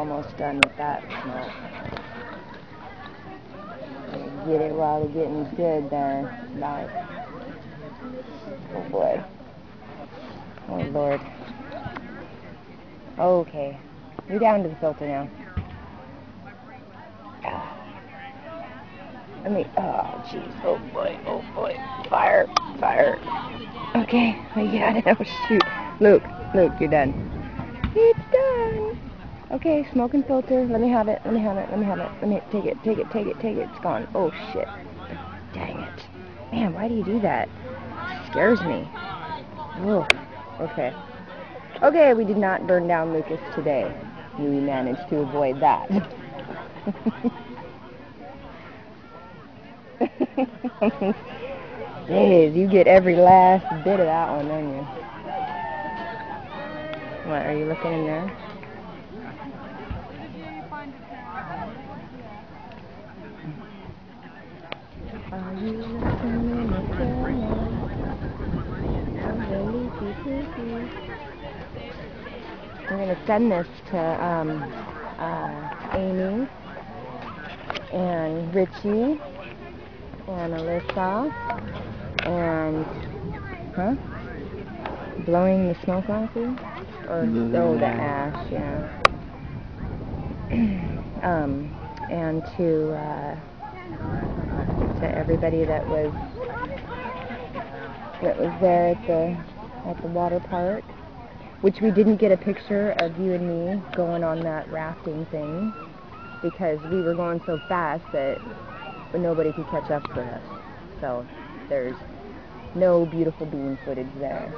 almost done with that smoke. Get it while the getting's good there. About. Oh boy. Oh Lord. Okay. You're down to the filter now. Let me. Oh jeez. Oh boy. Oh boy. Fire. Fire. Okay. We got it. Oh shoot. Luke, you're done. It's done. Okay, smoke and filter. Let me have it. Let me have it. Let me have it. Let me take it. Take it. Take it. Take it. It's gone. Oh shit. Dang it. Man, why do you do that? It scares me. Oh. Okay. Okay, we did not burn down Lucas today. We managed to avoid that. Jeez, you get every last bit of that one, don't you? What, are you looking in there? Are you looking in the corner of the leafy poopy? I'm going to send this to Amy and Richie and Alyssa and, blowing the smoke off you? Or, oh, the ash, yeah. And to everybody that was there at the water park, which we didn't get a picture of you and me going on that rafting thing because we were going so fast that nobody could catch up for us. So there's no beautiful bean footage there.